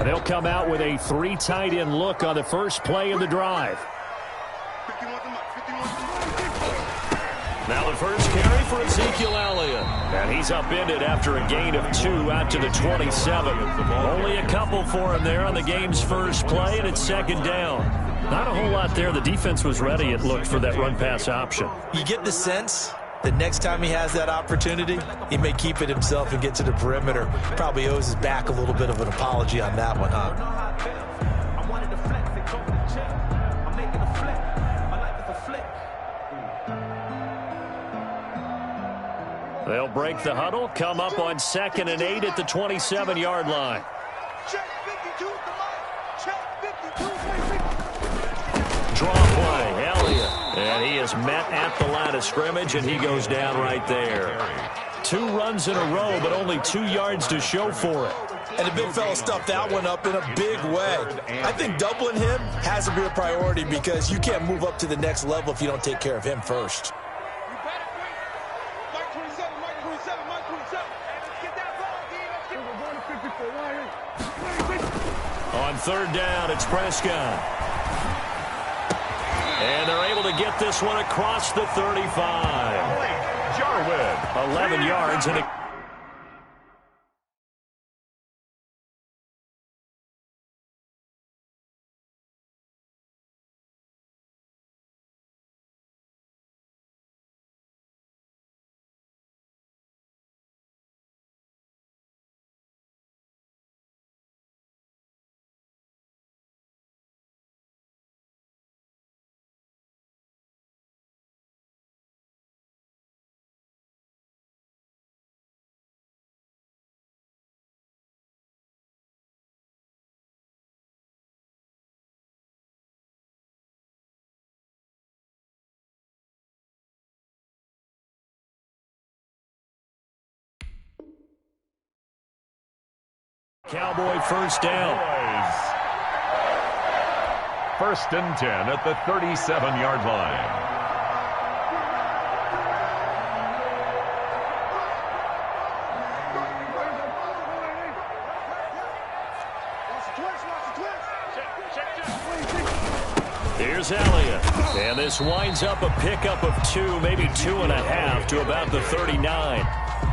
And they'll come out with a 3 tight end look on the first play of the drive. Now the first carry for Ezekiel Elliott. And he's upended after a gain of 2 out to the 27. Only a couple for him there on the game's first play, and it's second down. Not a whole lot there. The defense was ready, it looked, for that run-pass option. You get the sense that next time he has that opportunity, he may keep it himself and get to the perimeter. Probably owes his back a little bit of an apology on that one, huh? They'll break the huddle, come up on 2nd and 8 at the 27-yard line. Draw play, Elliott. And he is met at the line of scrimmage, and he goes down right there. 2 runs in a row, but only 2 yards to show for it. And the big fella stuffed that one up in a big way. I think doubling him has to be a priority because you can't move up to the next level if you don't take care of him first. On 3rd down, it's Prescott. And they're able to get this one across the 35. 11 yards and a... Cowboy first down. 1st and 10 at the 37-yard line. Here's Elliott. And this winds up a pickup of 2, maybe 2.5 to about the 39.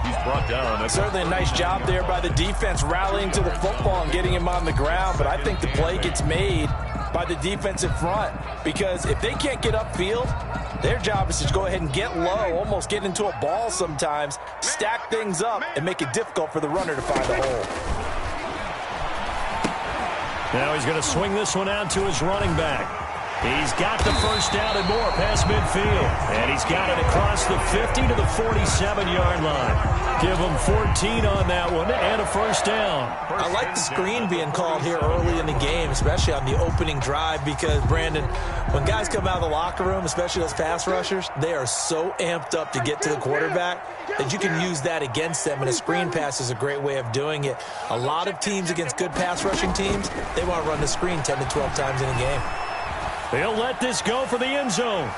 He's brought down. Certainly a nice job there by the defense rallying to the football and getting him on the ground, but I think the play gets made by the defensive front because if they can't get upfield, their job is to go ahead and get low, almost get into a ball sometimes, stack things up, and make it difficult for the runner to find a hole. Now he's going to swing this one out to his running back. He's got the first down and more past midfield. And he's got it across the 50 to the 47-yard line. Give him 14 on that one and a first down. I like the screen being called here early in the game, especially on the opening drive because, Brandon, when guys come out of the locker room, especially those pass rushers, they are so amped up to get to the quarterback that you can use that against them, and a screen pass is a great way of doing it. A lot of teams against good pass rushing teams, they want to run the screen 10 to 12 times in a game. They'll let this go for the end zone.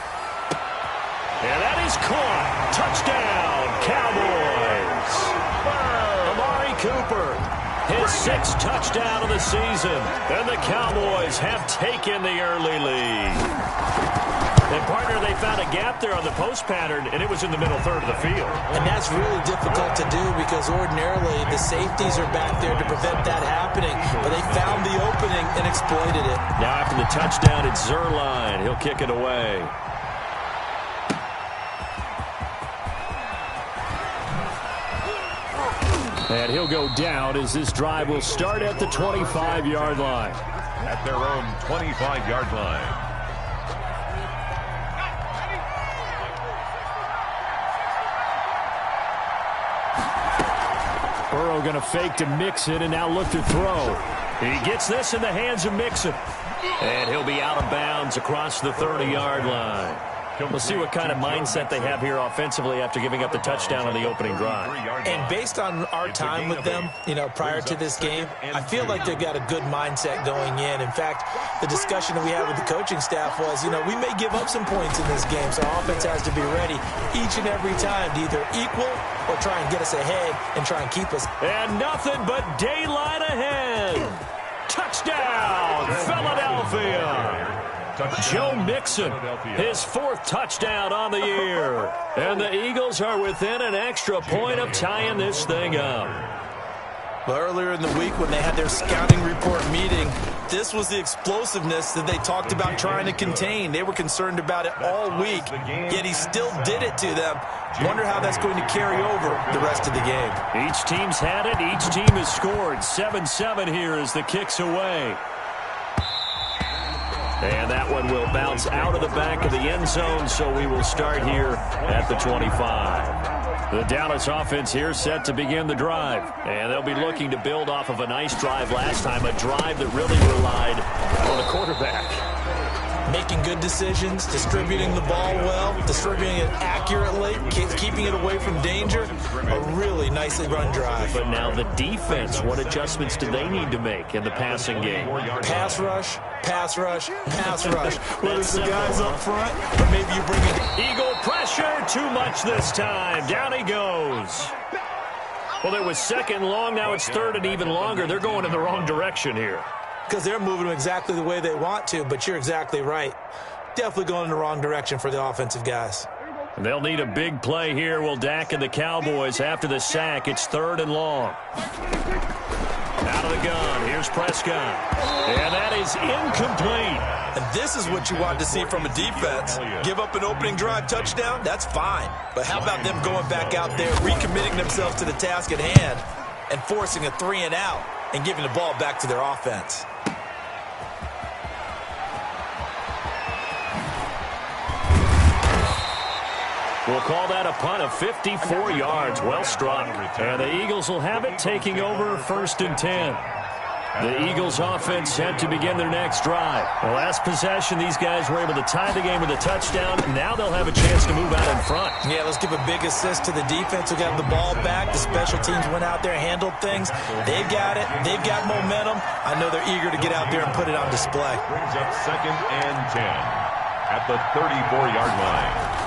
And that is caught. Touchdown, Cowboys. Amari Cooper, his 6th touchdown of the season. And the Cowboys have taken the early lead. And, partner, they found a gap there on the post pattern, and it was in the middle third of the field. And that's really difficult to do because ordinarily the safeties are back there to prevent that happening. But they found the opening and exploited it. Now after the touchdown, it's Zerline. He'll kick it away. And he'll go down as this drive will start at the 25-yard line. At their own 25-yard line. Burrow going to fake to Mixon and now look to throw. He gets this in the hands of Mixon. And he'll be out of bounds across the 30-yard line. We'll see what kind of mindset they have here offensively after giving up the touchdown on the opening drive. And based on our time with them, prior to this game, I feel like they've got a good mindset going in. In fact, the discussion that we had with the coaching staff was, we may give up some points in this game, so our offense has to be ready each and every time to either equal or try and get us ahead and try and keep us. And nothing but daylight ahead. Philadelphia. Joe Mixon, his 4th touchdown on the year. And the Eagles are within an extra point of tying this thing up. Well, earlier in the week when they had their scouting report meeting, this was the explosiveness that they talked about trying to contain. They were concerned about it all week, yet he still did it to them. Wonder how that's going to carry over the rest of the game. Each team's had it. Each team has scored. 7-7 here as the kick's away. And that one will bounce out of the back of the end zone, so we will start here at the 25. The Dallas offense here set to begin the drive. And they'll be looking to build off of a nice drive last time, a drive that really relied on the quarterback. Making good decisions, distributing the ball well, distributing it accurately, keeping it away from danger. A really nicely run drive. But now the defense, what adjustments do they need to make in the passing game? Pass rush, pass rush, pass rush. Whether it's the guys up front or maybe you bring in Eagle pressure, too much this time. Down he goes. Well, it was 2nd long, now it's 3rd and even longer. They're going in the wrong direction here. Because they're moving them exactly the way they want to, but you're exactly right. Definitely going in the wrong direction for the offensive guys. And they'll need a big play here. Will Dak and the Cowboys after the sack. It's 3rd and long. Out of the gun. Here's Prescott. And that is incomplete. And this is what you want to see from a defense. Give up an opening drive touchdown, that's fine. But how about them going back out there, recommitting themselves to the task at hand, and forcing a 3-and-out and giving the ball back to their offense? We'll call that a punt of 54 yards. Well struck. And the Eagles will have it, taking over 1st and 10. The Eagles offense set to begin their next drive. The last possession, these guys were able to tie the game with a touchdown. Now they'll have a chance to move out in front. Yeah, let's give a big assist to the defense who got the ball back. The special teams went out there, handled things. They've got it. They've got momentum. I know they're eager to get out there and put it on display. Brings up 2nd and 10 at the 34-yard line.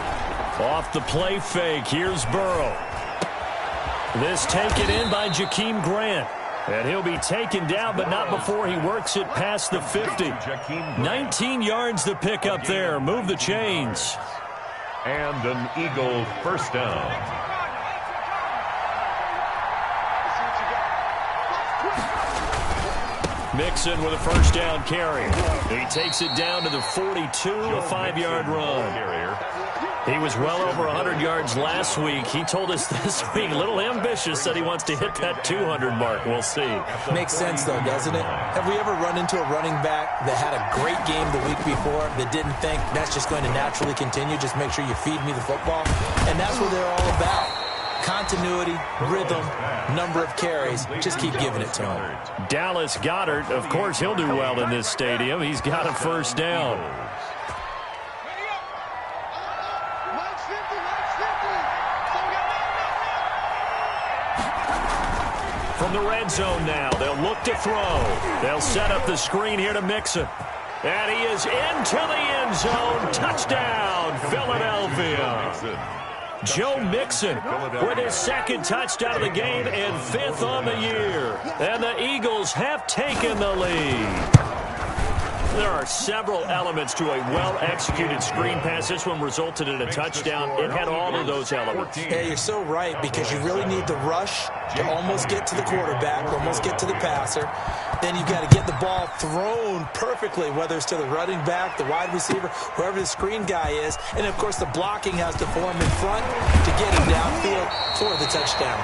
Off the play fake, here's Burrow. This taken in by Jakeem Grant. And he'll be taken down, but not before he works it past the 50. 19 yards to pick up there. Move the chains. And an Eagle 1st down. Mixon with a 1st down carry. He takes it down to the 42, a 5-yard run. He was well over 100 yards last week. He told us this week, a little ambitious, said he wants to hit that 200 mark. We'll see. Makes sense, though, doesn't it? Have we ever run into a running back that had a great game the week before that didn't think that's just going to naturally continue? Just make sure you feed me the football. And that's what they're all about. Continuity, rhythm, number of carries. Just keep giving it to him. Dallas Goedert, of course, he'll do well in this stadium. He's got a 1st down. From the red zone now, they'll look to throw. They'll set up the screen here to Mixon. And he is into the end zone. Touchdown, Philadelphia. Joe Mixon with his 2nd touchdown of the game and 5th on the year. And the Eagles have taken the lead. There are several elements to a well-executed screen pass. This one resulted in a touchdown. It had all of those elements. Yeah, you're so right, because you really need the rush to almost get to the quarterback, almost get to the passer. Then you've got to get the ball thrown perfectly, whether it's to the running back, the wide receiver, whoever the screen guy is. And, of course, the blocking has to form in front to get him downfield for the touchdown.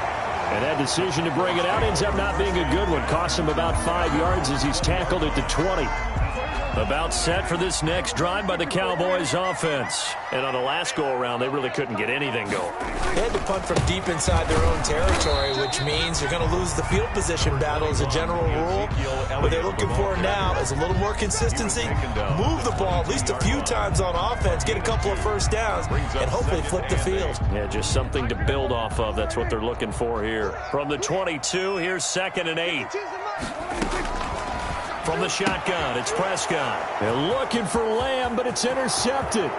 And that decision to bring it out ends up not being a good one. Cost him about 5 yards as he's tackled at the 20. About set for this next drive by the Cowboys offense. And on the last go-around, they really couldn't get anything going. They had to punt from deep inside their own territory, which means you're going to lose the field position battle as a general rule. What they're looking for now is a little more consistency. Move the ball at least a few times on offense, get a couple of 1st downs, and hopefully flip the field. Yeah, just something to build off of. That's what they're looking for here. From the 22, here's 2nd and 8. From the shotgun, it's Prescott. They're looking for Lamb, but it's intercepted.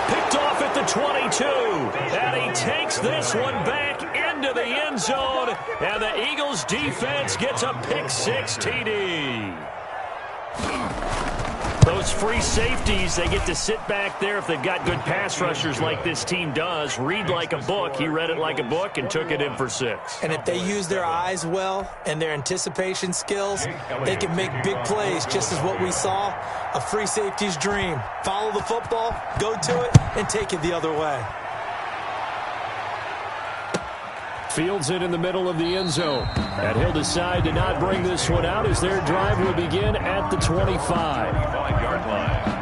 Picked off at the 22. And he takes this one back into the end zone. And the Eagles defense gets a pick 6 TD. Those free safeties, they get to sit back there if they've got good pass rushers like this team does. Read like a book. He read it like a book and took it in for 6. And if they use their eyes well and their anticipation skills, they can make big plays, just as what we saw, a free safety's dream. Follow the football, go to it, and take it the other way. Fields it in the middle of the end zone. And he'll decide to not bring this one out as their drive will begin at the 25. 25-yard line.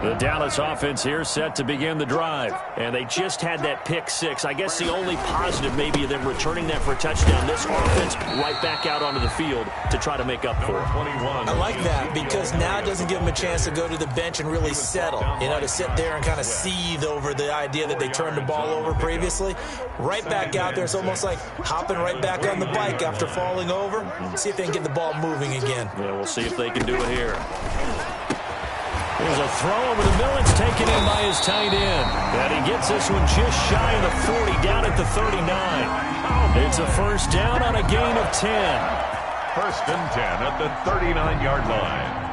The Dallas offense here set to begin the drive. And they just had that pick 6. I guess the only positive maybe of them returning that for a touchdown. This offense right back out onto the field to try to make up for it. 21. I like that because now it doesn't give them a chance to go to the bench and really settle. You know, to sit there and kind of seethe over the idea that they turned the ball over previously. Right back out there. It's almost like hopping right back on the bike after falling over. See if they can get the ball moving again. Yeah, we'll see if they can do it here. There's a throw over the middle. It's taken in by his tight end. And he gets this one just shy of the 40, down at the 39. It's a first down on a gain of 10. First and 10 at the 39-yard line.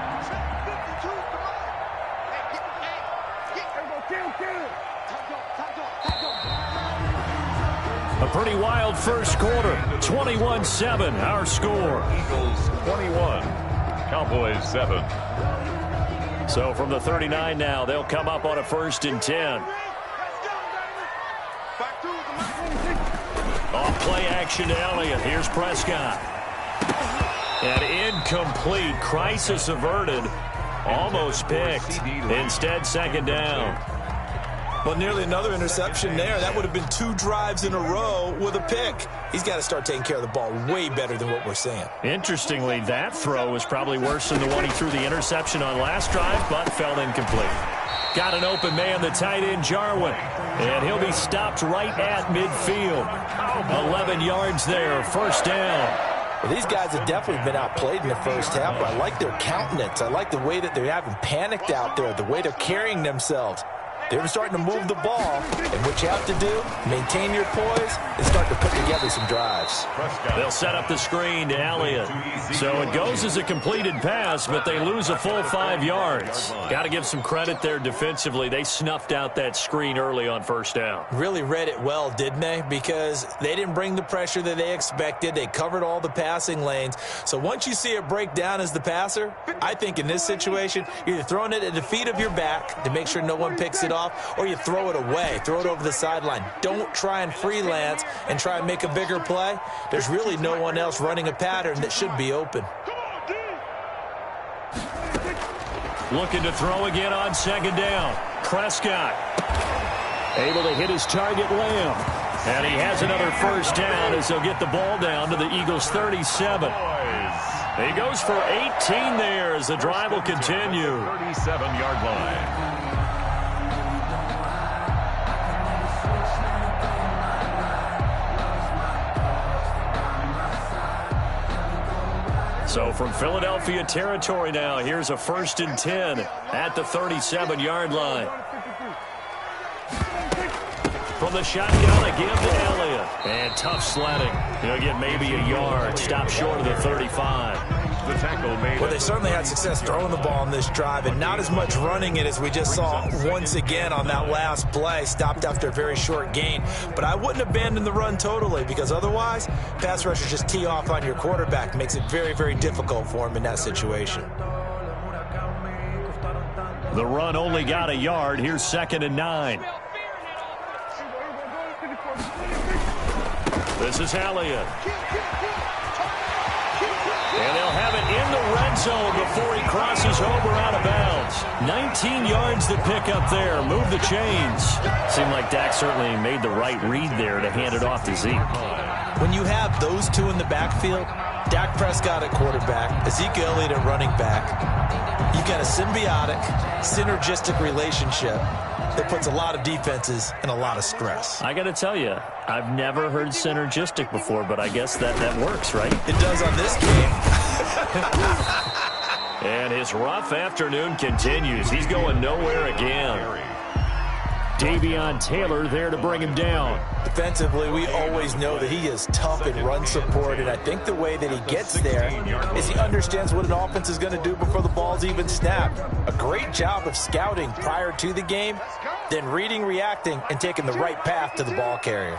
A pretty wild first quarter. 21-7, our score. Eagles 21, Cowboys 7. So from the 39 now, they'll come up on a first and 10. Off play action to Elliott. Here's Prescott. And incomplete. Crisis averted. Almost picked. Instead, second down. Well, nearly another interception there. That would have been 2 drives in a row with a pick. He's got to start taking care of the ball way better than what we're seeing. Interestingly, that throw was probably worse than the one he threw the interception on last drive, but fell incomplete. Got an open man, the tight end, Jarwin. And he'll be stopped right at midfield. 11 yards there, first down. Well, these guys have definitely been outplayed in the first half, but I like their countenance. I like the way that they're having panicked out there, the way they're carrying themselves. They're starting to move the ball, and what you have to do, maintain your poise, and start to put together some drives. They'll set up the screen to Elliott. So it goes as a completed pass, but they lose a full 5 yards. Got to give some credit there defensively. They snuffed out that screen early on first down. Really read it well, didn't they? Because they didn't bring the pressure that they expected. They covered all the passing lanes. So once you see it break down as the passer, I think in this situation, you're either throwing it at the feet of your back to make sure no one picks it off, or you throw it away, throw it over the sideline. Don't try and freelance and try and make a bigger play. There's really no one else running a pattern that should be open. Looking to throw again on second down. Prescott able to hit his target, Lamb. And he has another first down as he'll get the ball down to the Eagles' 37. He goes for 18 there as the drive will continue. 37-yard line. So from Philadelphia territory now, here's a first and 10 at the 37-yard line. From the shotgun, a give to Elliott. And tough sledding. He'll get maybe a yard. Stop short of the 35. The tackle made. Well, they certainly had success throwing the ball on this drive, and not as much running it as we just saw once again on that last play. Stopped after a very short gain. But I wouldn't abandon the run totally, because otherwise, pass rushers just tee off on your quarterback. Makes it very, very difficult for him in that situation. The run only got a yard. Here's second and 9. This is Elliott. And they'll have it in the red zone before he crosses over out of bounds. 19 yards to pick up there. Move the chains. Seemed like Dak certainly made the right read there to hand it off to Zeke. When you have those two in the backfield, Dak Prescott at quarterback, Ezekiel Elliott at running back, you've got a symbiotic, synergistic relationship that puts a lot of defenses in a lot of stress. I got to tell you, I've never heard synergistic before, but I guess that works, right? It does on this game. And his rough afternoon continues. He's going nowhere again. Davion Taylor there to bring him down. Defensively, we always know that he is tough in run support, and I think the way that he gets there is he understands what an offense is going to do before the ball's even snapped. A great job of scouting prior to the game, then reading, reacting, and taking the right path to the ball carrier.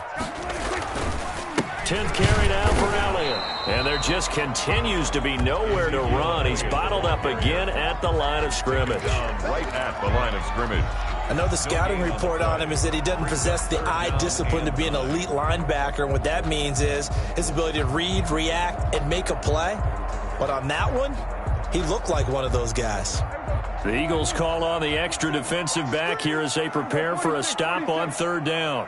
10th carry now for Elliott. And there just continues to be nowhere to run. He's bottled up again at the line of scrimmage. Right at the line of scrimmage. I know the scouting report on him is that he doesn't possess the eye discipline to be an elite linebacker. And what that means is his ability to read, react, and make a play. But on that one, he looked like one of those guys. The Eagles call on the extra defensive back here as they prepare for a stop on 3rd down.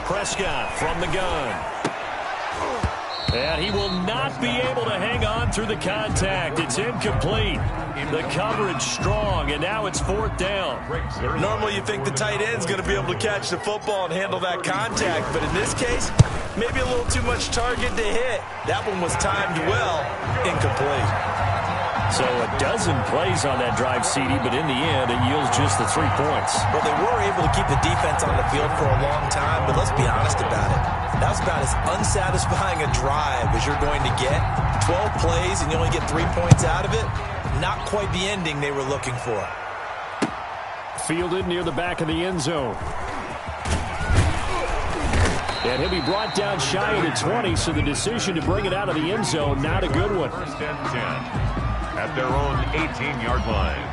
Prescott from the gun. And he will not be able to hang on through the contact. It's incomplete. The coverage strong, and now it's 4th down. Normally you think the tight end's going to be able to catch the football and handle that contact, but in this case, maybe a little too much target to hit. That one was timed well, incomplete. So a dozen plays on that drive, CD, but in the end, it yields just the 3 points. Well, they were able to keep the defense on the field for a long time, but let's be honest about it. That was about as unsatisfying a drive as you're going to get. 12 plays and you only get 3 points out of it. Not quite the ending they were looking for. Fielded near the back of the end zone. And he'll be brought down shy of the 20, so the decision to bring it out of the end zone, not a good one. 1st and 10. At their own 18-yard line.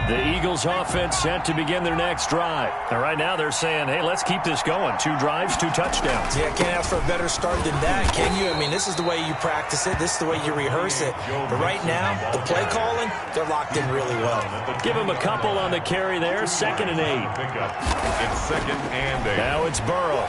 The Eagles offense set to begin their next drive. And right now they're saying, hey, let's keep this going. 2 drives, 2 touchdowns. Yeah, can't ask for a better start than that, can you? I mean, this is the way you practice it. This is the way you rehearse it. But right now, the play calling, they're locked in really well. Give him a couple on the carry there. 2nd and 8. It's 2nd and 8. Now it's Burrow.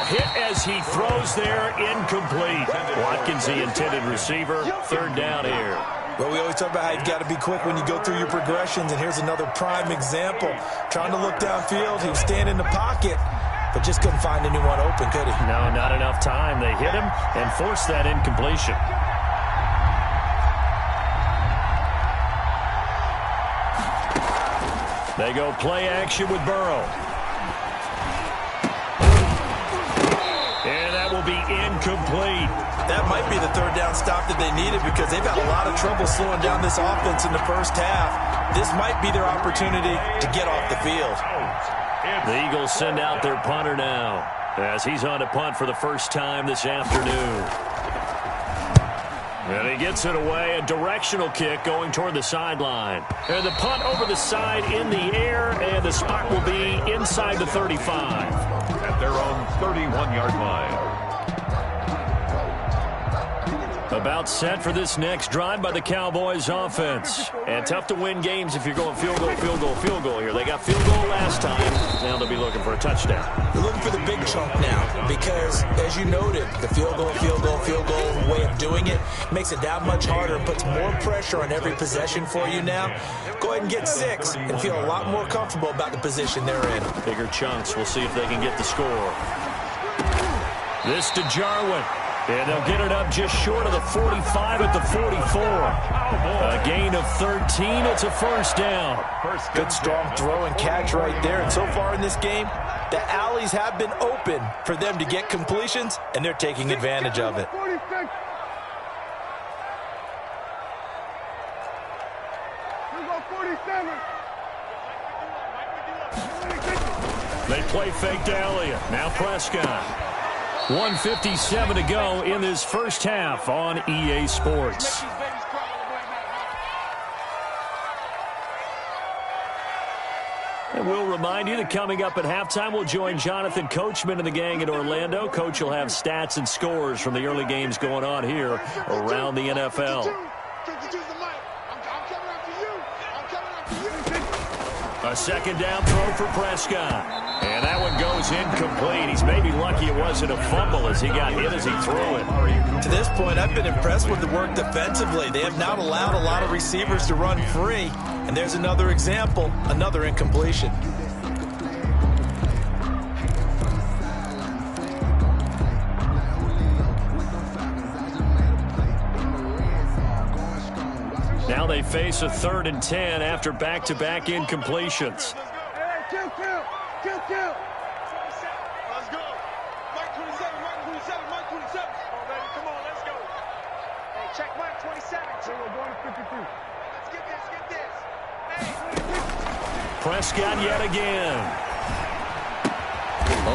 Hit as he throws there, incomplete. Watkins, the intended receiver. 3rd down here. Well, we always talk about how you've got to be quick when you go through your progressions, and here's another prime example. Trying to look downfield, he was standing in the pocket, but just couldn't find anyone open, could he? No, not enough time. They hit him and forced that incompletion. They go play action with Burrow. And that will be incomplete. That might be the 3rd down stop that they needed because they've had a lot of trouble slowing down this offense in the first half. This might be their opportunity to get off the field. The Eagles send out their punter now as he's on to punt for the first time this afternoon. And he gets it away, a directional kick going toward the sideline. And the punt over the side in the air, and the spot will be inside the 35. At their own 31-yard line. About set for this next drive by the Cowboys offense. And tough to win games if you're going field goal, field goal, field goal here. They got field goal last time. Now they'll be looking for a touchdown. They're looking for the big chunk now because, as you noted, the field goal way of doing it makes it that much harder and puts more pressure on every possession for you now. Go ahead and get 6 and feel a lot more comfortable about the position they're in. Bigger chunks. We'll see if they can get the score. This to Jarwin. And they'll get it up just short of the 45 at the 44. A gain of 13. It's a 1st down. Good strong throw and catch right there. And so far in this game, the alleys have been open for them to get completions, and they're taking advantage of it. They play fake to Elliott. Now Prescott. 1:57 to go in this first half on EA Sports. And we'll remind you that coming up at halftime, we'll join Jonathan Coachman and the gang in Orlando. Coach will have stats and scores from the early games going on here around the NFL. A second down throw for Prescott. And that one goes incomplete. He's maybe lucky it wasn't a fumble as he got hit as he threw it. To this point, I've been impressed with the work defensively. They have not allowed a lot of receivers to run free. And there's another example, another incompletion. Now they face a 3rd and 10 after back-to-back incompletions. Kill. Let's go. Mike 27, Mike 27. Oh, baby, come on, let's go. Hey, check Mike 27. We're going to 52. Let's get this. Hey. Prescott yet again.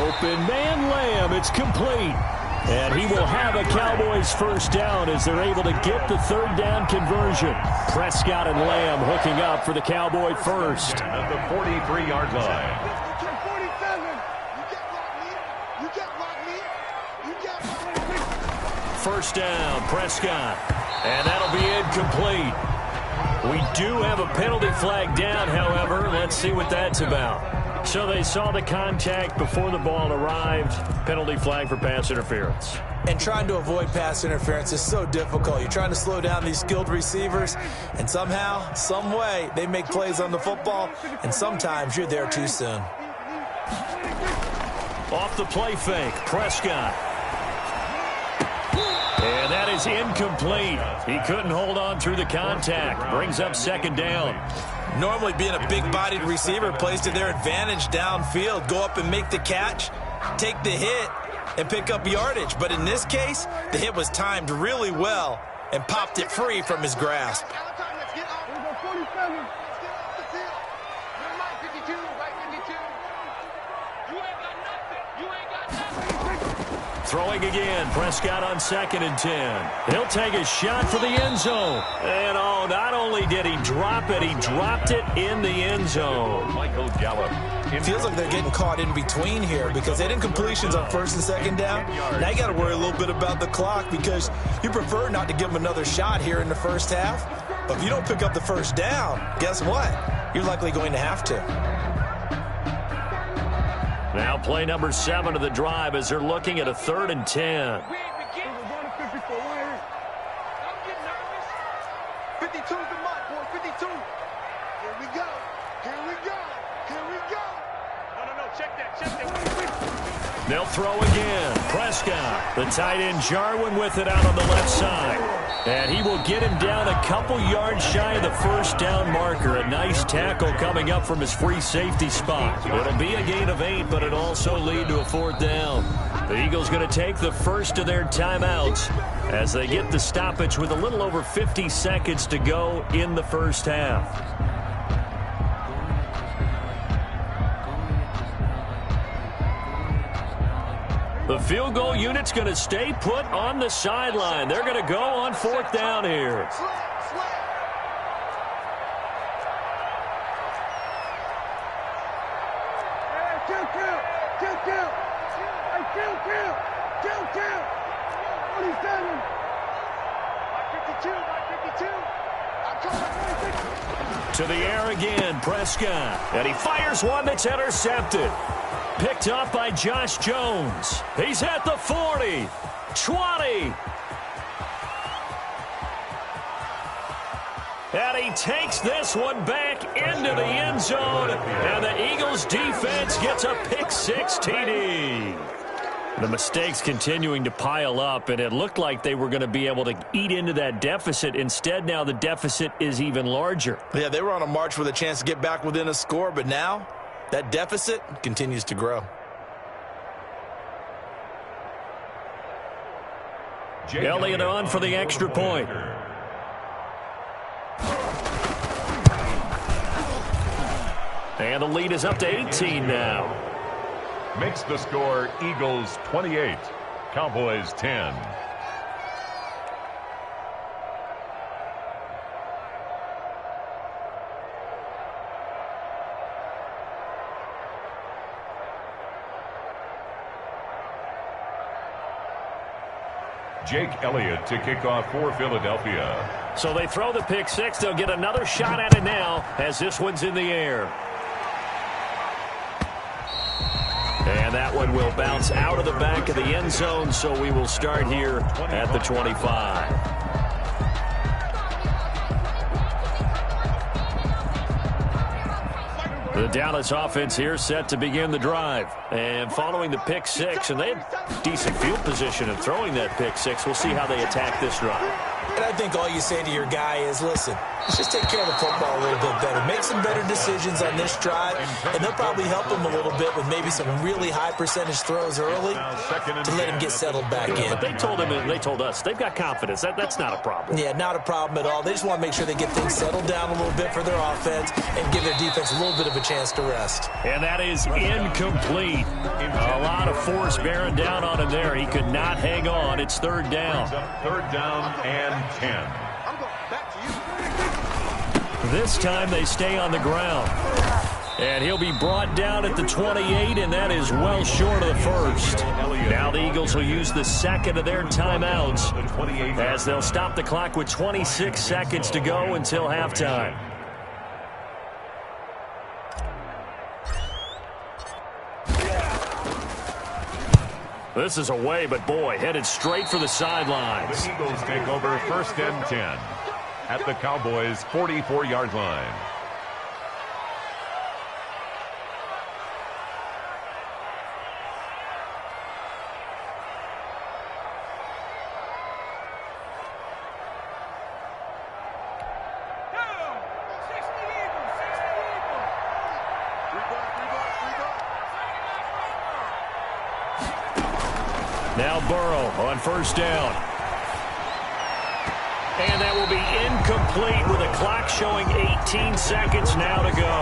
Open man Lamb. It's complete. And he will have a Cowboys first down as they're able to get the 3rd down conversion. Prescott and Lamb hooking up for the Cowboy first. At the 43-yard line. First down, Prescott. And that'll be incomplete. We do have a penalty flag down, however. Let's see what that's about. So they saw the contact before the ball arrived. Penalty flag for pass interference. And trying to avoid pass interference is so difficult. You're trying to slow down these skilled receivers, and somehow, some way, they make plays on the football, and sometimes you're there too soon. Off the play fake, Prescott. And that is incomplete. He couldn't hold on through the contact. Brings up 2nd down. Normally being a big-bodied receiver plays to their advantage downfield. Go up and make the catch, take the hit, and pick up yardage. But in this case, the hit was timed really well and popped it free from his grasp. Throwing again, Prescott on 2nd and 10. He'll take a shot for the end zone. And oh, not only did he drop it, he dropped it in the end zone. Michael Gallup. It feels like they're getting caught in between here because they had incompletions on 1st and 2nd down. Now you got to worry a little bit about the clock because you prefer not to give them another shot here in the first half. But if you don't pick up the first down, guess what? You're likely going to have to. Now play number 7 of the drive as they're looking at a 3rd and 10. 52's the mark, boy. 52. Here we go. No. Check that. They'll throw again. Prescott, the tight end Jarwin with it out on the left side. And he will get him down a couple yards shy of the first down marker. A nice tackle coming up from his free safety spot. It'll be a gain of 8, but it'll also lead to a 4th down. The Eagles going to take the first of their timeouts as they get the stoppage with a little over 50 seconds to go in the first half. The field goal unit's going to stay put on the sideline. They're going to go on 4th down here. To the air again, Prescott. And he fires one that's intercepted. Picked up by Josh Jones. He's at the 40, 20. And he takes this one back into the end zone. And the Eagles defense gets a pick-6 TD. The mistakes continuing to pile up, and it looked like they were going to be able to eat into that deficit. Instead, now the deficit is even larger. Yeah, they were on a march with a chance to get back within a score, but now that deficit continues to grow. Elliott on for the extra point. And the lead is up to 18 now. Makes the score Eagles 28, Cowboys 10. Jake Elliott to kick off for Philadelphia. So they throw the pick-6. They'll get another shot at it now as this one's in the air. And that one will bounce out of the back of the end zone, so we will start here at the 25. The Dallas offense here set to begin the drive. And following the pick six, and they had decent field position in throwing that pick six. We'll see how they attack this drive. And I think all you say to your guy is, listen, let's just take care of the football a little bit better. Make some better decisions on this drive, and they'll probably help him a little bit with maybe some really high percentage throws early to let him get settled back in. But they told him, and they told us, they've got confidence. That's not a problem. Yeah, not a problem at all. They just want to make sure they get things settled down a little bit for their offense and give their defense a little bit of a chance to rest. And that is incomplete. A lot of force bearing down on him there. He could not hang on. It's third down. Third down and 10. I'm going back to you. This time they stay on the ground. And he'll be brought down at the 28, and that is well short of the first. Now the Eagles will use the second of their timeouts as they'll stop the clock with 26 seconds to go until halftime. This is away, but boy, headed straight for the sidelines. The Eagles take over first and 10 at the Cowboys' 44-yard line. Now Burrow on first down. And that will be incomplete with a clock showing 18 seconds now to go.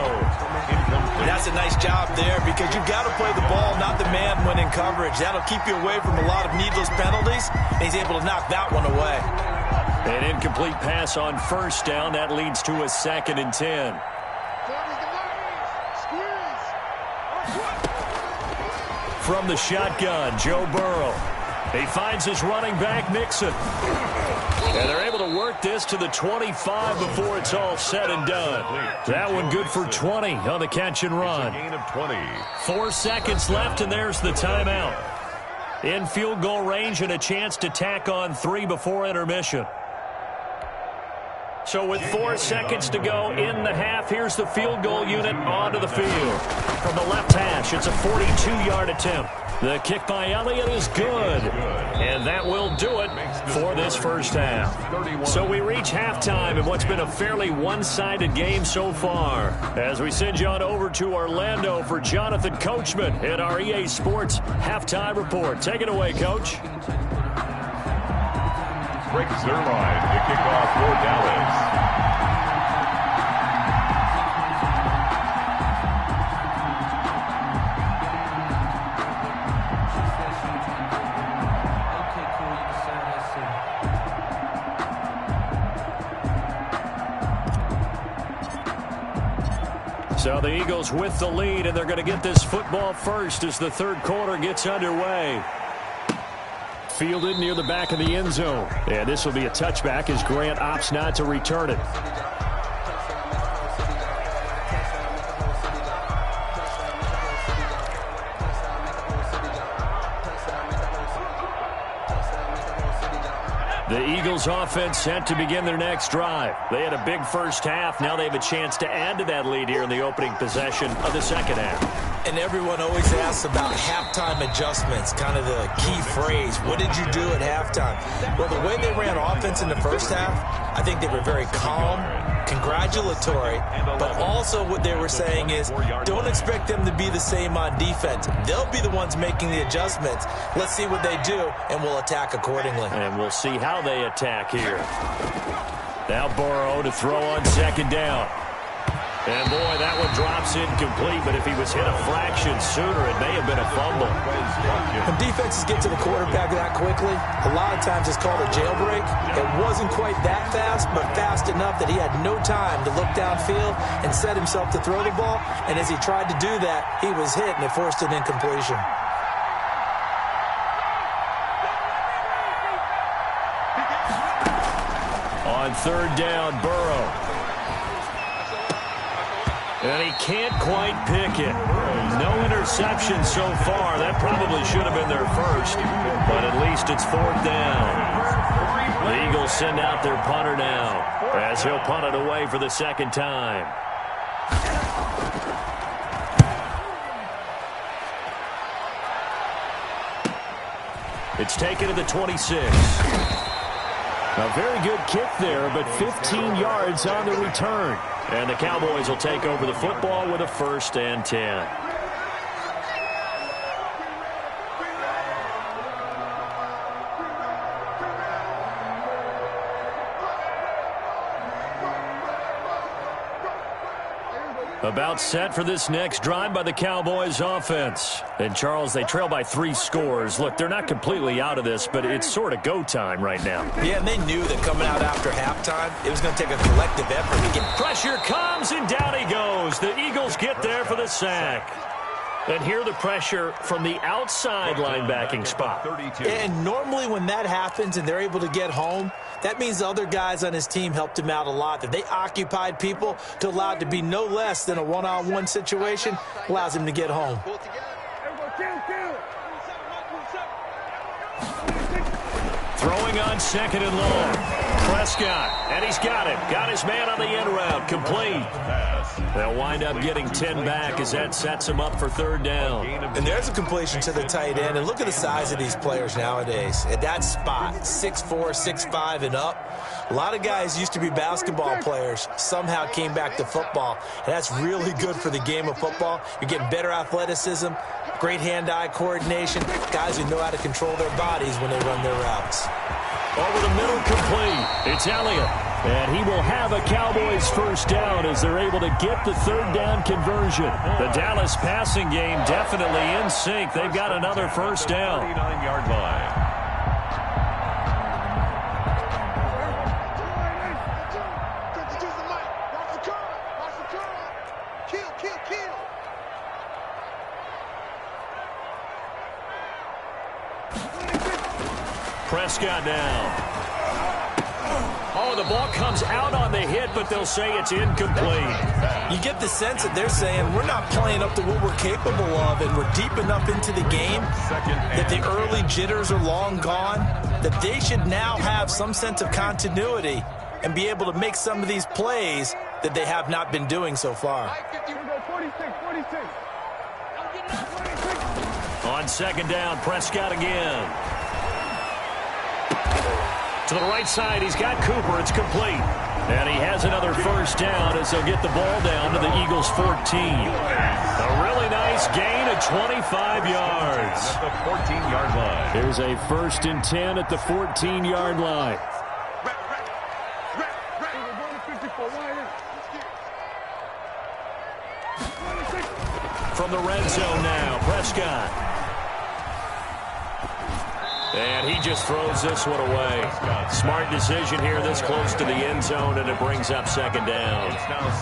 That's a nice job there because you've got to play the ball, not the man when in coverage. That'll keep you away from a lot of needless penalties, and he's able to knock that one away. An incomplete pass on first down. That leads to a second and 10. From the shotgun, Joe Burrow. He finds his running back, Mixon. And they're able to work this to the 25 before it's all said and done. That one good for 20 on the catch and run. Gain of 20. 4 seconds left, and there's the timeout. In field goal range and a chance to tack on 3 before intermission. So with 4 seconds to go in the half, here's the field goal unit onto the field. From the left hash, it's a 42-yard attempt. The kick by Elliott is good. And that will do it for this first half. So we reach halftime in what's been a fairly one-sided game so far. As we send you on over to Orlando for Jonathan Coachman in our EA Sports Halftime Report. Take it away, Coach. Rick Zerline to kick off for Dallas. So the Eagles with the lead, and they're going to get this football first as the third quarter gets underway. Fielded near the back of the end zone. And this will be a touchback as Grant opts not to return it. The Eagles offense set to begin their next drive. They had a big first half. Now they have a chance to add to that lead here in the opening possession of the second half. And everyone always asks about halftime adjustments, kind of the key phrase. What did you do at halftime? Well, the way they ran offense in the first half, I think they were very calm, congratulatory, but also what they were saying is don't expect them to be the same on defense. They'll be the ones making the adjustments. Let's see what they do, and we'll attack accordingly. And we'll see how they attack here. Now Burrow to throw on second down. And, boy, that one drops incomplete, but if he was hit a fraction sooner, it may have been a fumble. When defenses get to the quarterback that quickly, a lot of times it's called a jailbreak. It wasn't quite that fast, but fast enough that he had no time to look downfield and set himself to throw the ball. And as he tried to do that, he was hit, and it forced an incompletion. On third down, Burrow. And he can't quite pick it. No interception so far. That probably should have been their first, but at least it's 4th down. The Eagles send out their punter now, as he'll punt it away for the second time. It's taken to the 26. A very good kick there, but 15 yards on the return. And the Cowboys will take over the football with a 1st and 10. About set for this next drive by the Cowboys offense. And, Charles, they trail by 3 scores. Look, they're not completely out of this, but it's sort of go time right now. Yeah, and they knew that coming out after halftime, it was going to take a collective effort to get... Pressure comes, and down he goes. The Eagles get there for the sack. And here the pressure from the outside linebacking spot. And normally when that happens and they're able to get home, that means the other guys on his team helped him out a lot. That they occupied people to allow it to be no less than a one-on-one situation allows him to get home. Throwing on 2nd and long. Prescott, and he's got it. Got his man on the end route. Complete. They'll wind up getting 10 back as that sets him up for 3rd down. And there's a completion to the tight end. And look at the size of these players nowadays. At that spot, 6'4", 6'5", and up. A lot of guys used to be basketball players, somehow came back to football. And that's really good for the game of football. You're getting better athleticism, great hand-eye coordination, guys who know how to control their bodies when they run their routes. Over the middle, complete. It's Elliott. And he will have a Cowboys 1st down as they're able to get the 3rd down conversion. The Dallas passing game definitely in sync. They've got another 1st down. 39-yard line. Prescott now. Oh, the ball comes out on the hit, but they'll say it's incomplete. You get the sense that they're saying we're not playing up to what we're capable of, and we're deep enough into the game that the early jitters are long gone, that they should now have some sense of continuity and be able to make some of these plays that they have not been doing so far. On 2nd down, Prescott again. To the right side, he's got Cooper. It's complete. And he has another 1st down as they'll get the ball down to the Eagles' 14. A really nice gain of 25 yards. At the 14-yard line. Here's a 1st and 10 at the 14-yard line. From the red zone now, Prescott. And he just throws this one away. Smart decision here this close to the end zone, and it brings up 2nd down.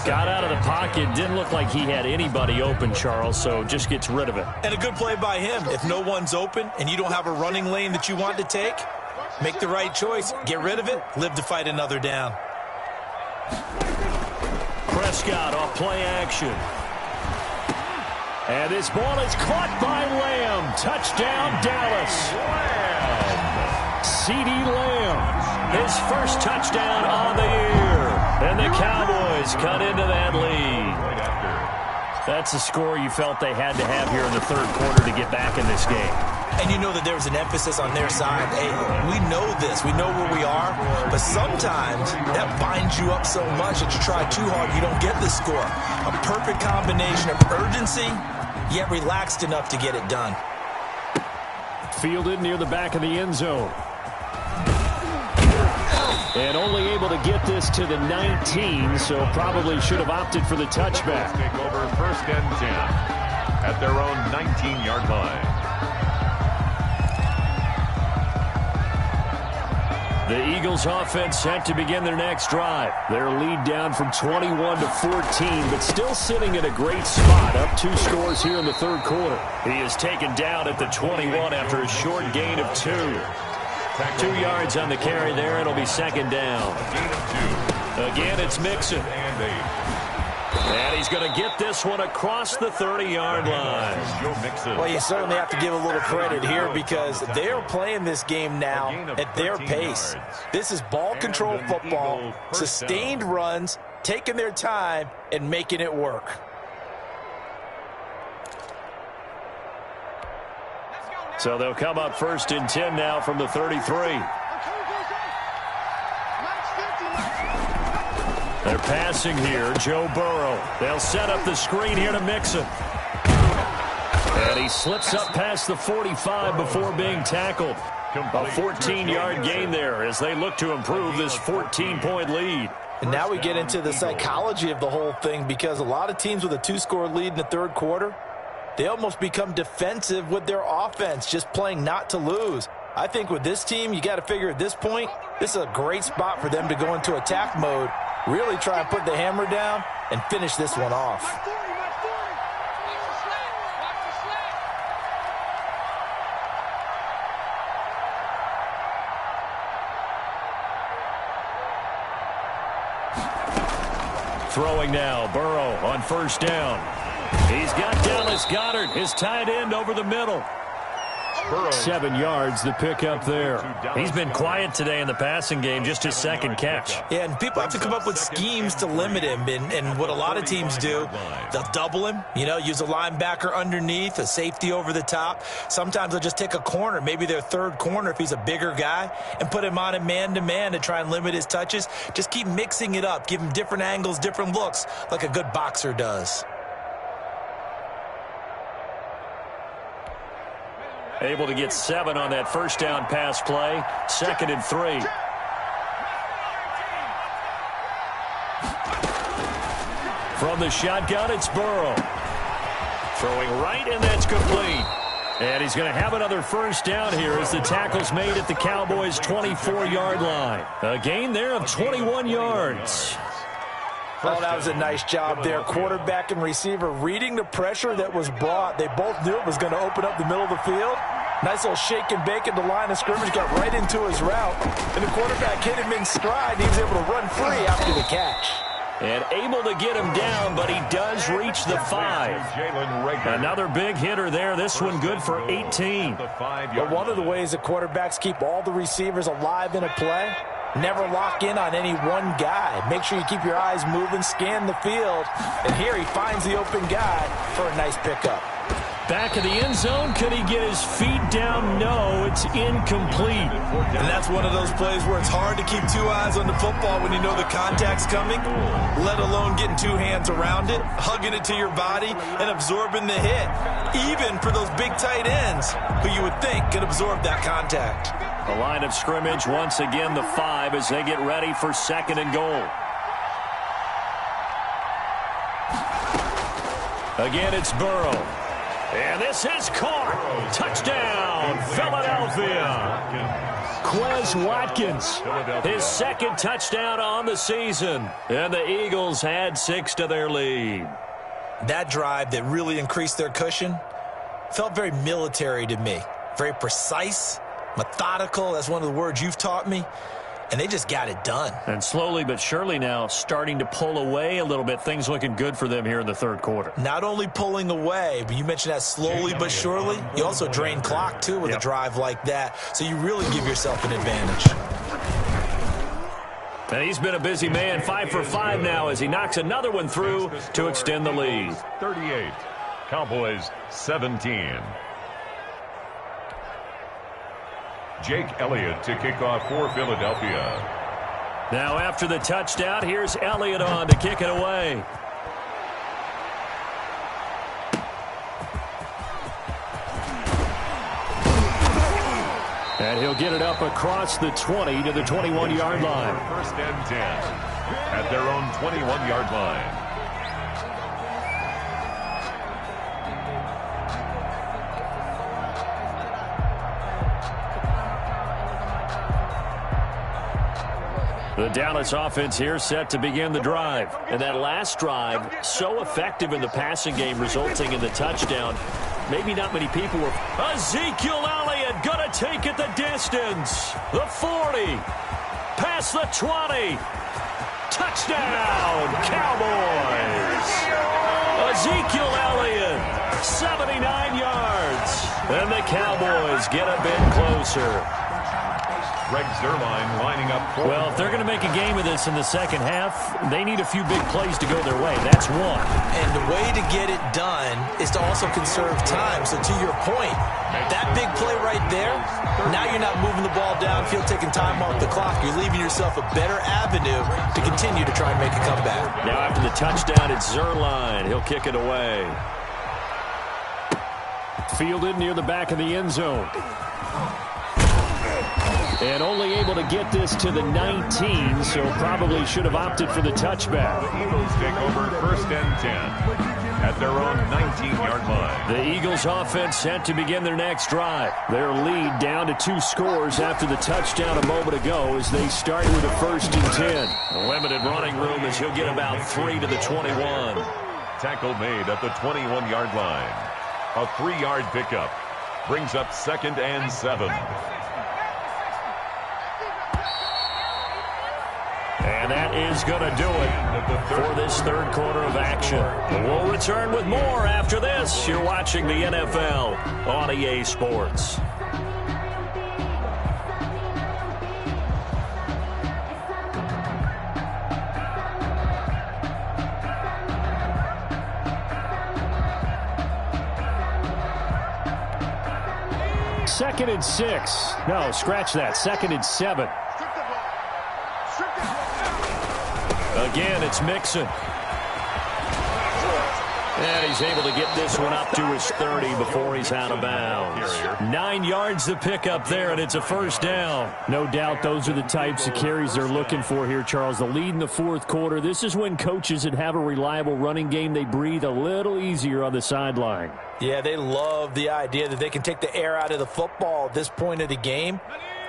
Got out of the pocket. Didn't look like he had anybody open, Charles, so just gets rid of it. And a good play by him. If no one's open and you don't have a running lane that you want to take, make the right choice. Get rid of it. Live to fight another down. Prescott off play action. And this ball is caught by Lamb. Touchdown, Dallas. C.D. Lamb, his 1st touchdown on the year. And the Cowboys cut into that lead. That's a score you felt they had to have here in the 3rd quarter to get back in this game. And you know that there was an emphasis on their side. Hey, we know this. We know where we are. But sometimes that binds you up so much that you try too hard, you don't get the score. A perfect combination of urgency, yet relaxed enough to get it done. Fielded near the back of the end zone. And only able to get this to the 19, so probably should have opted for the touchback. Take over 1st and 10 at their own 19-yard line. The Eagles offense set to begin their next drive. Their lead down from 21 to 14, but still sitting in a great spot. Up 2 scores here in the 3rd quarter. He is taken down at the 21 after a short gain of 2. 2 yards on the carry there. It'll be 2nd down. Gain of 2. Again, it's Mixon. And 8. And he's going to get this one across the 30-yard line. Well, you certainly have to give a little credit here because they're playing this game now at their pace. This is ball control football, sustained runs, taking their time, and making it work. So they'll come up 1st and 10 now from the 33. They're passing here, Joe Burrow. They'll set up the screen here to Mixon. And he slips up past the 45 before being tackled. A 14-yard gain there as they look to improve this 14-point lead. And now we get into the psychology of the whole thing because a lot of teams with a 2-score lead in the third quarter, they almost become defensive with their offense, just playing not to lose. I think with this team, you got to figure at this point, this is a great spot for them to go into attack mode, really try and put the hammer down and finish this one off. Throwing now, Burrow on 1st down. He's got Dallas Goedert, his tight end, over the middle. 7 yards, the pickup there. He's been quiet today in the passing game, just his 2nd catch. Yeah, and people have to come up with schemes to limit him. And what a lot of teams do, they'll double him, use a linebacker underneath, a safety over the top. Sometimes they'll just take a corner, maybe their 3rd corner if he's a bigger guy, and put him on a man-to-man to try and limit his touches. Just keep mixing it up, give him different angles, different looks, like a good boxer does. Able to get 7 on that 1st down pass play. 2nd and 3. From the shotgun, it's Burrow. Throwing right, and that's complete. And he's going to have another 1st down here as the tackle's made at the Cowboys' 24-yard line. A gain there of 21 yards. Oh, that was a nice job there. Quarterback and receiver reading the pressure that was brought. They both knew it was going to open up the middle of the field. Nice little shake and bake at the line of scrimmage, got right into his route. And the quarterback hit him in stride. He was able to run free after the catch. And able to get him down, but he does reach the 5. Another big hitter there. This one good for 18. But one of the ways that quarterbacks keep all the receivers alive in a play, never lock in on any one guy. Make sure you keep your eyes moving, scan the field. And here he finds the open guy for a nice pickup. Back of the end zone. Could he get his feet down? No, it's incomplete. And that's one of those plays where it's hard to keep 2 eyes on the football when you know the contact's coming, let alone getting 2 hands around it, hugging it to your body, and absorbing the hit. Even for those big tight ends who you would think could absorb that contact. The line of scrimmage, once again, the 5 as they get ready for 2nd and goal. Again, it's Burrow. And this is caught. Touchdown, Philadelphia. Quez Watkins, his 2nd touchdown on the season. And the Eagles had 6 to their lead. That drive that really increased their cushion felt very military to me. Very precise, methodical. That's one of the words you've taught me. And they just got it done. And slowly but surely now starting to pull away a little bit. Things looking good for them here in the 3rd quarter. Not only pulling away, but you mentioned that slowly but surely. You also drain clock, too, with a drive like that. So you really give yourself an advantage. And he's been a busy man. 5 for 5 now as he knocks another one through to extend the lead. 38. Cowboys 17. Jake Elliott to kick off for Philadelphia. Now after the touchdown, here's Elliott on to kick it away. And he'll get it up across the 20 to the 21-yard line. 1st and 10 at their own 21-yard line. The Dallas offense here set to begin the drive. And that last drive, so effective in the passing game, resulting in the touchdown. Maybe not many people were. Ezekiel Elliott going to take it the distance. The 40. Past the 20. Touchdown, Cowboys. Ezekiel Elliott, 79 yards. And the Cowboys get a bit closer. Greg Zuerlein lining up. Well, if they're going to make a game of this in the second half, they need a few big plays to go their way. That's one. And the way to get it done is to also conserve time. So to your point, that big play right there, now you're not moving the ball downfield, taking time off the clock. You're leaving yourself a better avenue to continue to try and make a comeback. Now after the touchdown, it's Zuerlein. He'll kick it away. Fielded near the back of the end zone. And only able to get this to the 19, so probably should have opted for the touchback. The Eagles take over 1st and 10 at their own 19-yard line. The Eagles offense set to begin their next drive. Their lead down to 2 scores after the touchdown a moment ago as they start with a 1st and 10. Limited running room as he'll get about 3 to the 21. Tackle made at the 21-yard line. A 3-yard pickup brings up 2nd and 7. And that is going to do it for this third quarter of action. We'll return with more after this. You're watching the NFL on EA Sports. Second and 6. No, scratch that. 2nd and 7. Again, it's Mixon. And he's able to get this one up to his 30 before he's out of bounds. 9 yards to pick up there, and it's a 1st down. No doubt those are the types of carries they're looking for here, Charles. The lead in the 4th quarter. This is when coaches that have a reliable running game, they breathe a little easier on the sideline. Yeah, they love the idea that they can take the air out of the football at this point of the game.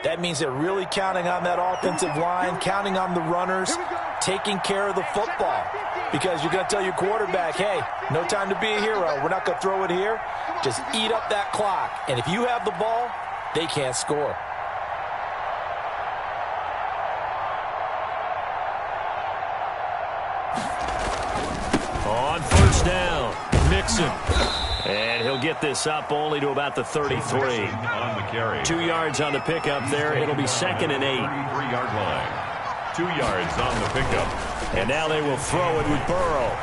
That means they're really counting on that offensive line, counting on the runners, taking care of the football. Because you're going to tell your quarterback, hey, no time to be a hero. We're not going to throw it here. Just eat up that clock. And if you have the ball, they can't score. On 1st down, Mixon. And he'll get this up only to about the 33. On the carry. 2 yards on the pickup there. It'll be 2nd and 8. 3-yard line. 2 yards on the pickup. And now they will throw it with Burrow.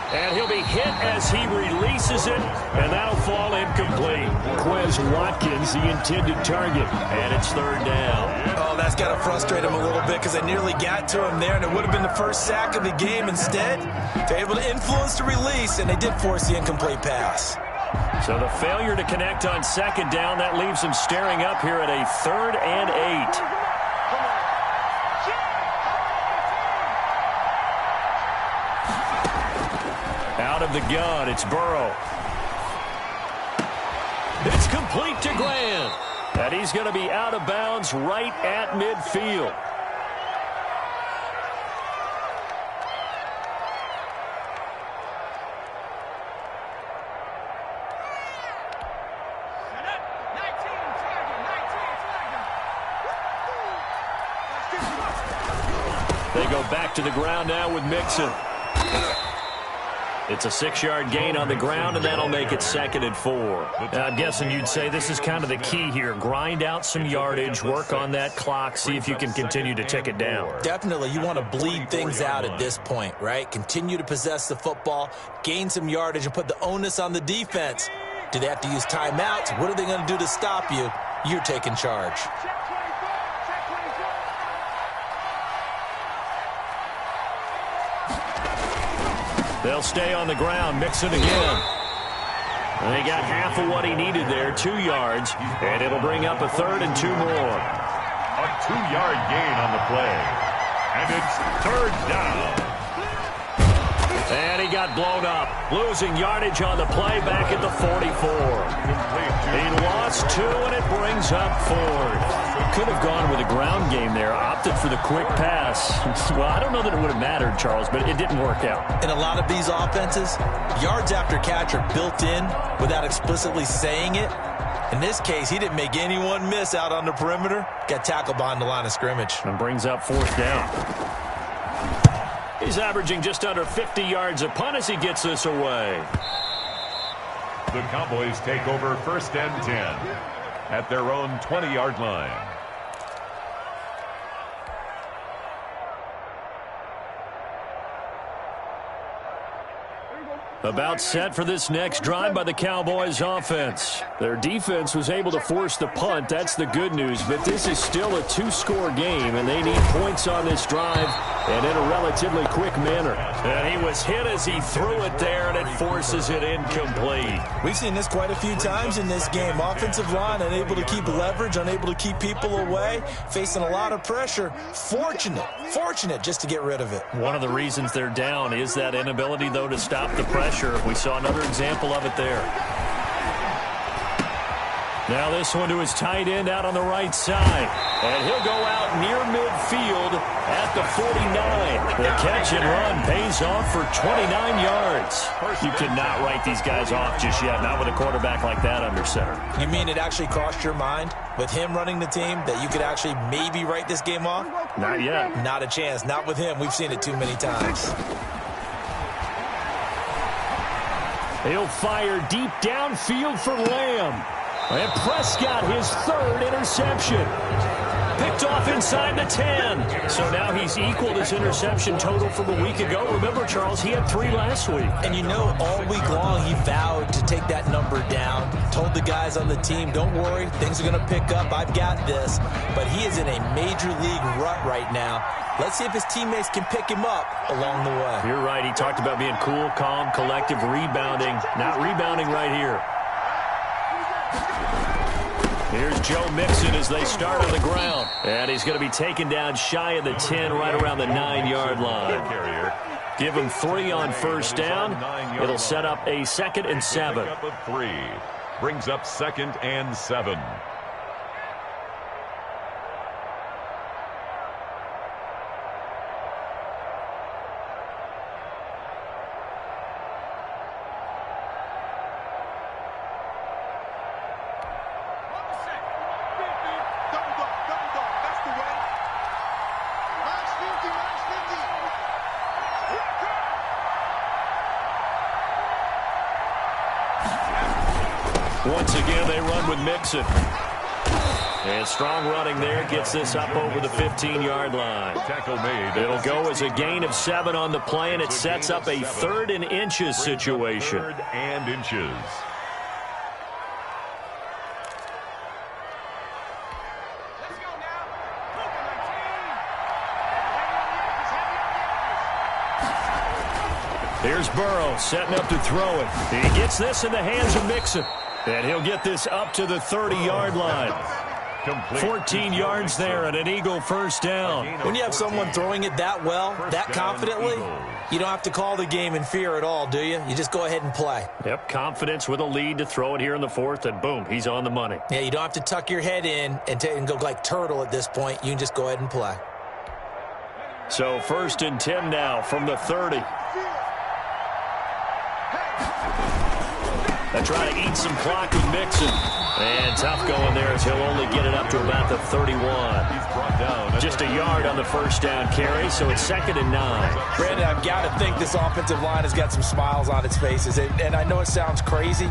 And he'll be hit as he releases it, and that'll fall incomplete. Quez Watkins, the intended target, and it's 3rd down. Oh, that's got to frustrate him a little bit because they nearly got to him there, and it would have been the first sack of the game. Instead, they're able to influence the release, and they did force the incomplete pass. So the failure to connect on 2nd down, that leaves them staring up here at a 3rd and 8. Out of the gun, it's Burrow. It's complete to Grant. And he's going to be out of bounds right at midfield. They go back to the ground now with Mixon. It's a 6-yard gain on the ground, and that'll make it 2nd and 4. I'm guessing you'd say this is kind of the key here. Grind out some yardage, work on that clock, see if you can continue to tick it down. Definitely. You want to bleed things out at this point, right? Continue to possess the football, gain some yardage, and put the onus on the defense. Do they have to use timeouts? What are they going to do to stop you? You're taking charge. They'll stay on the ground. Mixon again. And they got half of what he needed there, 2 yards, and it'll bring up a 3rd and 2 more. A 2-yard gain on the play. And it's 3rd down. And he got blown up. Losing yardage on the play back at the 44. He lost 2, and it brings up 4th. Could have gone with a ground game there. Opted for the quick pass. Well, I don't know that it would have mattered, Charles, but it didn't work out. In a lot of these offenses, yards after catch are built in without explicitly saying it. In this case, he didn't make anyone miss out on the perimeter. Got tackled behind the line of scrimmage. And brings up 4th down. He's averaging just under 50 yards a punt as he gets this away. The Cowboys take over 1st and 10 at their own 20-yard line. About set for this next drive by the Cowboys offense. Their defense was able to force the punt. That's the good news. But this is still a 2-score game, and they need points on this drive and in a relatively quick manner. And he was hit as he threw it there, and it forces it incomplete. We've seen this quite a few times in this game. Offensive line unable to keep leverage, unable to keep people away, facing a lot of pressure. Fortunate just to get rid of it. One of the reasons they're down is that inability, though, to stop the pressure. We saw another example of it there. Now this one to his tight end out on the right side. And he'll go out near midfield at the 49. The catch and run pays off for 29 yards. You cannot write these guys off just yet, not with a quarterback like that under center. You mean it actually crossed your mind with him running the team that you could actually maybe write this game off? Not yet. Not a chance. Not with him. We've seen it too many times. He'll fire deep downfield for Lamb. And Prescott, his 3rd interception. Picked off inside the 10. So now he's equaled his interception total from a week ago. Remember, Charles, he had 3 last week. And you know, all week long he vowed to take that number down. Told the guys on the team, don't worry, things are going to pick up. I've got this. But he is in a major league rut right now. Let's see if his teammates can pick him up along the way. You're right. He talked about being cool, calm, collective, rebounding. Not rebounding right here. Here's Joe Mixon as they start on the ground. And he's going to be taken down shy of the 10, right around the 9-yard line. Give him 3 on 1st down. It'll set up a 2nd and 7. Brings up 2nd and 7. Once again, they run with Mixon. And strong running there gets this up over the 15-yard line. Tackle made. It'll go as a gain of 7 on the play, and it sets up a 3rd and inches situation. 3rd and inches. Here's Burrow setting up to throw it. He gets this in the hands of Mixon. And he'll get this up to the 30-yard line. 14 yards there and an Eagle 1st down. When you have someone throwing it that well, that confidently, you don't have to call the game in fear at all, do you? You just go ahead and play. Yep, confidence with a lead to throw it here in the 4th, and boom, he's on the money. Yeah, you don't have to tuck your head in and go like turtle at this point. You can just go ahead and play. So 1st and 10 now from the 30. They try to eat some clock with Mixon. And tough going there as he'll only get it up to about the 31. He's brought down. Just a yard on the 1st down carry, so it's 2nd and 9. Brandon, I've got to think this offensive line has got some smiles on its faces. And I know it sounds crazy,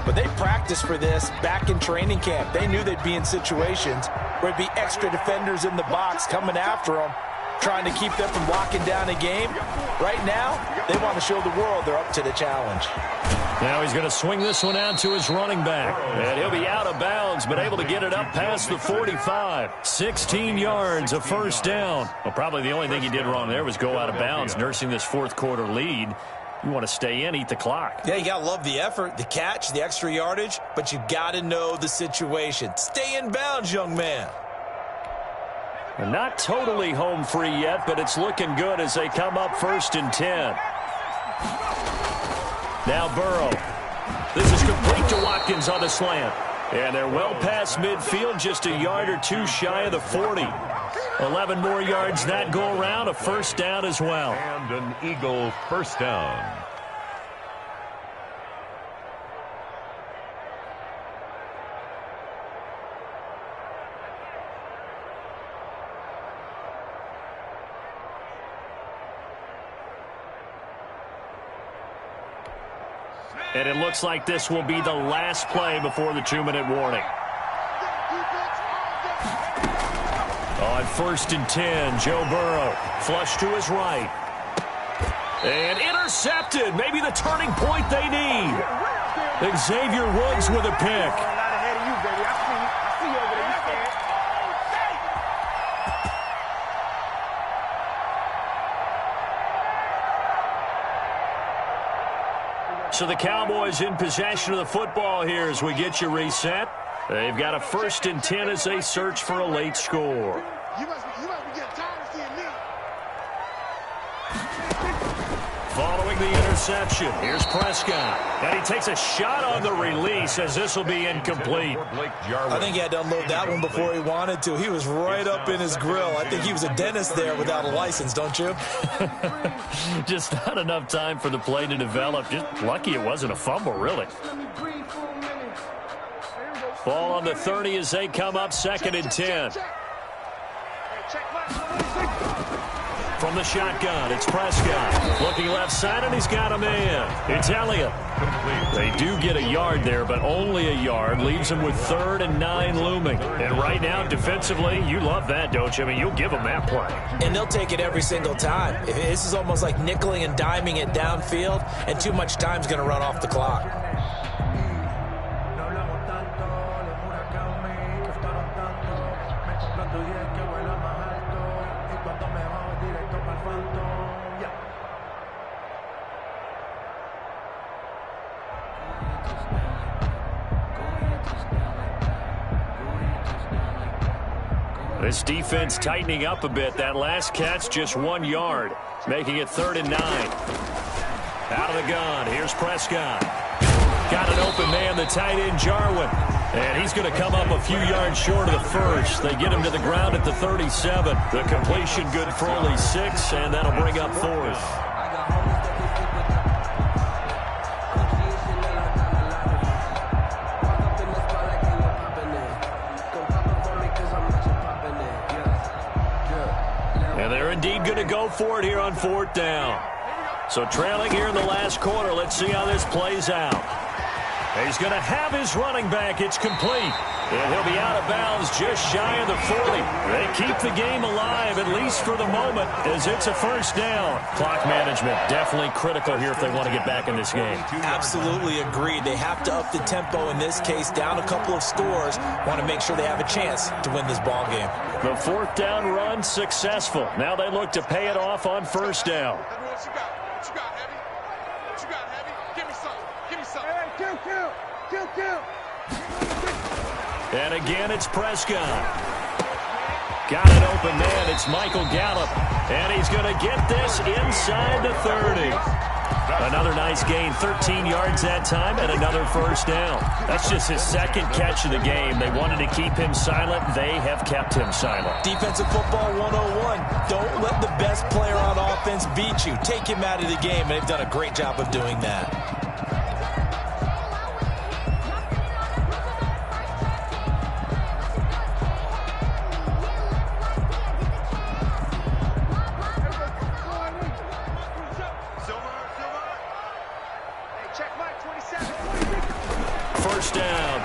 but they practiced for this back in training camp. They knew they'd be in situations where it'd be extra defenders in the box coming after them, trying to keep them from locking down a game. Right now, they want to show the world they're up to the challenge. Now he's going to swing this one out to his running back. And he'll be out of bounds, but able to get it up past the 45. 16 yards, a 1st down. Well, probably the only thing he did wrong there was go out of bounds, nursing this 4th quarter lead. You want to stay in, eat the clock. Yeah, you got to love the effort, the catch, the extra yardage, but you got to know the situation. Stay in bounds, young man. Not totally home free yet, but it's looking good as they come up 1st and 10. Now Burrow. This is complete to Watkins on the slant. And they're well past midfield, just a yard or 2 shy of the 40. 11 more yards that go around, a 1st down as well. And an Eagle 1st down. And it looks like this will be the last play before the 2-minute warning. On 1st and 10, Joe Burrow, flush to his right. And intercepted, maybe the turning point they need. Xavier Woods with a pick. So the Cowboys in possession of the football here as we get you reset. They've got a 1st and 10 as they search for a late score. You must be getting tired of seeing me. Following the interception, here's Prescott. And he takes a shot on the release as this will be incomplete. I think he had to unload that one before he wanted to. He was right up in his grill. I think he was a dentist there without a license, don't you? Just not enough time for the play to develop. Just lucky it wasn't a fumble, really. Ball on the 30 as they come up 2nd and 10. From the shotgun, it's Prescott. Looking left side, and he's got a man. It's Elliott. They do get a yard there, but only a yard. Leaves them with 3rd and 9 looming. And right now, defensively, you love that, don't you? I mean, you'll give them that play. And they'll take it every single time. This is almost like nickeling and diming it downfield, and too much time's going to run off the clock. This defense tightening up a bit. That last catch just 1 yard, making it 3rd and 9. Out of the gun, here's Prescott. Got an open man, the tight end, Jarwin. And he's going to come up a few yards short of the first. They get him to the ground at the 37. The completion good for only 6, and that'll bring up 4th. Indeed going to go for it here on 4th down. So trailing here in the last quarter. Let's see how this plays out. He's going to have his running back. It's complete. And he'll be out of bounds just shy of the 40. They keep the game alive, at least for the moment, as it's a 1st down. Clock management definitely critical here if they want to get back in this game. Absolutely agreed. They have to up the tempo in this case, down a couple of scores. Want to make sure they have a chance to win this ball game. The 4th down run successful. Now they look to pay it off on 1st down. What you got? What you got, Heavy? What you got, Heavy? Give me something. Give me something. Hey, kill. And again, it's Prescott. Got an open man. It's Michael Gallup. And he's going to get this inside the 30. Another nice gain, 13 yards that time, and another 1st down. That's just his 2nd catch of the game. They wanted to keep him silent. They have kept him silent. Defensive football 101. Don't let the best player on offense beat you. Take him out of the game, and they've done a great job of doing that.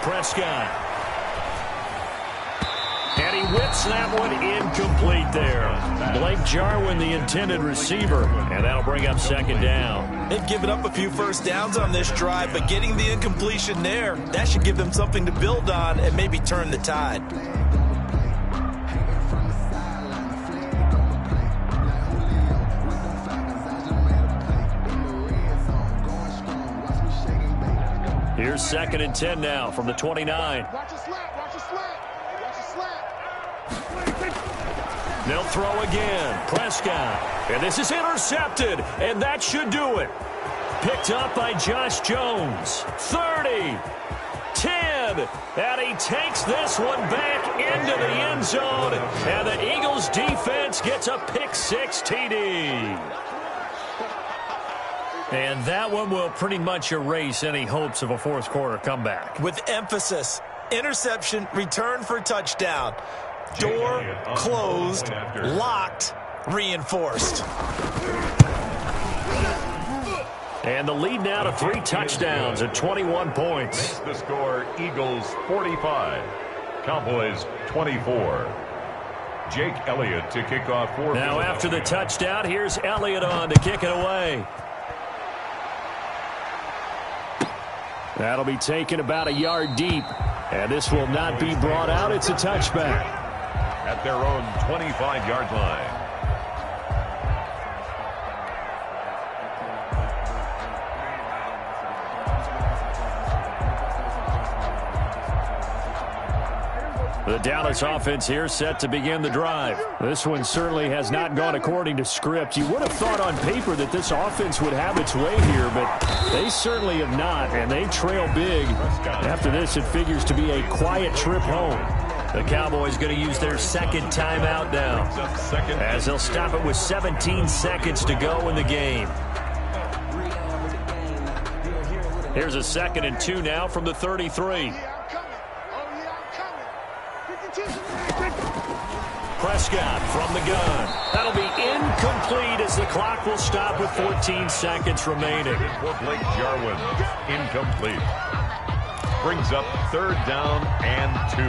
Prescott. And he whips that one incomplete there. Blake Jarwin, the intended receiver, and that'll bring up 2nd down. They've given up a few 1st downs on this drive, but getting the incompletion there, that should give them something to build on and maybe turn the tide. Here's 2nd and 10 now from the 29. Watch your slap. Watch your slap. They'll throw again. Prescott. And this is intercepted. And that should do it. Picked up by Josh Jones. 30. 10. And he takes this one back into the end zone. And the Eagles defense gets a pick-6 TD. And that one will pretty much erase any hopes of a 4th quarter comeback. With emphasis, interception, return for touchdown. Door closed, locked, reinforced. And the lead now to 3 touchdowns at 21 points. The score, Eagles 45, Cowboys 24. Jake Elliott to kick off for now after the touchdown, here's Elliott on to kick it away. That'll be taken about a yard deep. And this will not be brought out. It's a touchback. At their own 25-yard line. The Dallas offense here set to begin the drive. This one certainly has not gone according to script. You would have thought on paper that this offense would have its way here, but they certainly have not, and they trail big. After this, it figures to be a quiet trip home. The Cowboys going to use their second timeout now, as they'll stop it with 17 seconds to go in the game. Here's a 2nd and 2 now from the 33. Prescott from the gun. That'll be incomplete as the clock will stop with 14 seconds remaining. For Blake Jarwin, incomplete. Brings up 3rd down and 2.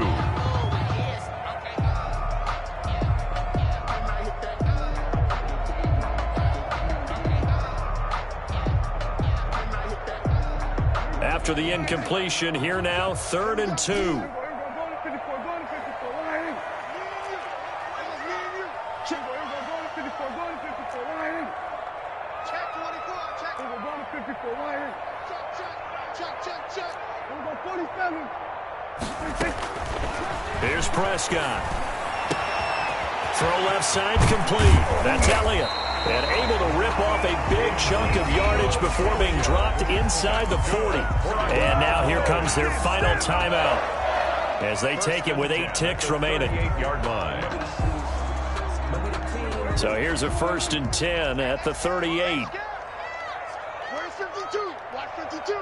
After the incompletion, here now, 3rd and 2. Here's Prescott. Throw left side complete. That's Elliott. And able to rip off a big chunk of yardage before being dropped inside the 40. And now here comes their final timeout as they take it with 8 ticks remaining. 8-yard line. So here's a 1st and 10 at the 38. Where's 52? Watch 52.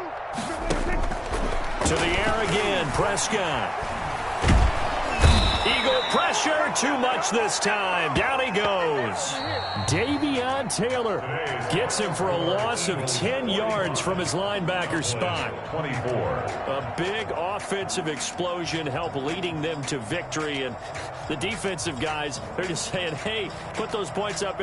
To the air again, Prescott. Eagle pressure, too much this time. Down he goes. Davion Taylor gets him for a loss of 10 yards from his linebacker spot. 24. A big offensive explosion helped leading them to victory. And the defensive guys, they're just saying, hey, put those points up.